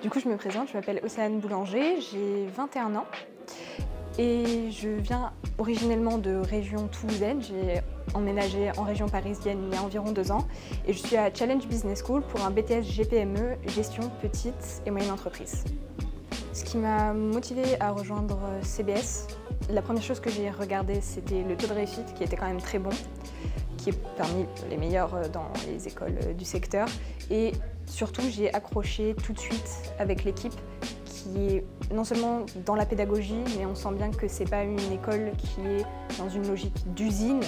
Du coup, je me présente, je m'appelle Océane Boulanger, j'ai 21 ans et je viens originellement de région toulousaine. J'ai emménagé en région parisienne il y a environ 2 ans et je suis à Challenge Business School pour un BTS GPME, gestion petite et moyenne entreprise. Ce qui m'a motivée à rejoindre CBS, la première chose que j'ai regardée, c'était le taux de réussite qui était quand même très bon, qui est parmi les meilleurs dans les écoles du secteur. Et surtout, j'ai accroché tout de suite avec l'équipe qui est non seulement dans la pédagogie, mais on sent bien que c'est pas une école qui est dans une logique d'usine,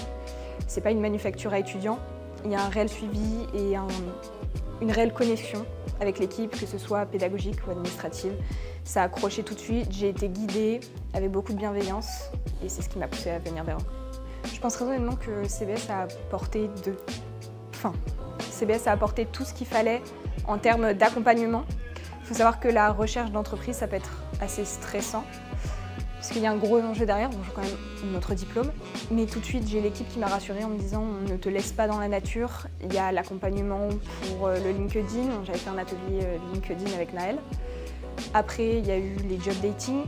c'est pas une manufacture à étudiants. Il y a un réel suivi et une réelle connexion avec l'équipe, que ce soit pédagogique ou administrative. Ça a accroché tout de suite, j'ai été guidée avec beaucoup de bienveillance et c'est ce qui m'a poussée à venir vers eux. Je pense résolument que CBS a apporté CBS a apporté tout ce qu'il fallait en termes d'accompagnement. Il faut savoir que la recherche d'entreprise, ça peut être assez stressant parce qu'il y a un gros enjeu derrière. Bon, j'ai quand même notre diplôme, mais tout de suite, j'ai l'équipe qui m'a rassurée en me disant on ne te laisse pas dans la nature. Il y a l'accompagnement pour le LinkedIn. J'avais fait un atelier LinkedIn avec Naël. Après, il y a eu les job dating.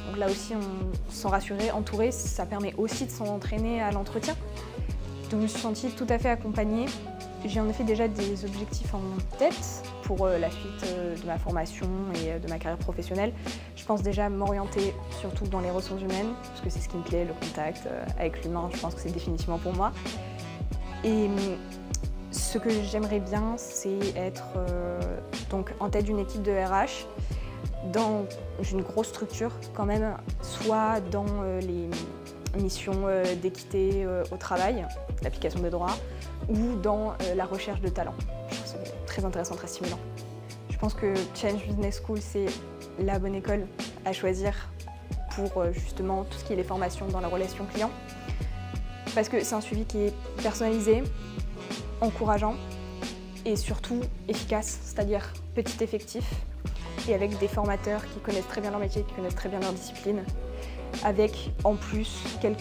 Donc là aussi, on se sent rassuré, entouré. Ça permet aussi de s'entraîner à l'entretien. Donc je me suis sentie tout à fait accompagnée. J'ai en effet déjà des objectifs en tête pour la suite de ma formation et de ma carrière professionnelle. Je pense déjà m'orienter surtout dans les ressources humaines, parce que c'est ce qui me plaît, le contact avec l'humain, je pense que c'est définitivement pour moi. Et ce que j'aimerais bien, c'est être donc en tête d'une équipe de RH, dans une grosse structure quand même, soit dans les missions d'équité au travail, l'application des droits, ou dans la recherche de talent. Je trouve ça très intéressant, très stimulant. Je pense que Challenge Business School, c'est la bonne école à choisir pour justement tout ce qui est les formations dans la relation client. Parce que c'est un suivi qui est personnalisé, encourageant et surtout efficace, c'est-à-dire petit effectif et avec des formateurs qui connaissent très bien leur métier, qui connaissent très bien leur discipline, avec en plus quelques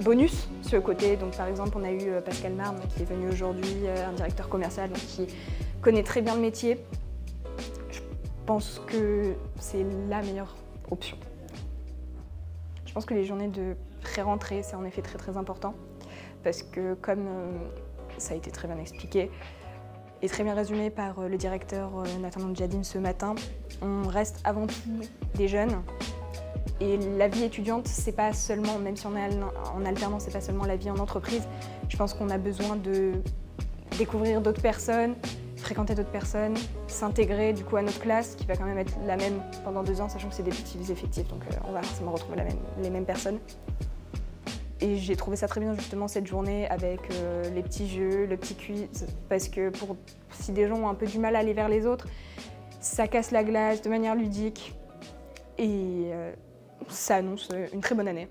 bonus sur le côté. Donc par exemple, on a eu Pascal Marne qui est venu aujourd'hui, un directeur commercial donc, qui connaît très bien le métier. Je pense que c'est la meilleure option. Je pense que les journées de pré-rentrée, c'est en effet très très important parce que comme ça a été très bien expliqué et très bien résumé par le directeur Nathan Mondjadine ce matin, on reste avant tout des jeunes. Et la vie étudiante, c'est pas seulement, même si on est en alternance, c'est pas seulement la vie en entreprise. Je pense qu'on a besoin de découvrir d'autres personnes, fréquenter d'autres personnes, s'intégrer du coup à notre classe, qui va quand même être la même pendant 2 ans, sachant que c'est des petits effectifs, donc on va forcément retrouver les mêmes personnes. Et j'ai trouvé ça très bien justement cette journée avec les petits jeux, le petit quiz, parce que si des gens ont un peu du mal à aller vers les autres, ça casse la glace de manière ludique et ça annonce une très bonne année.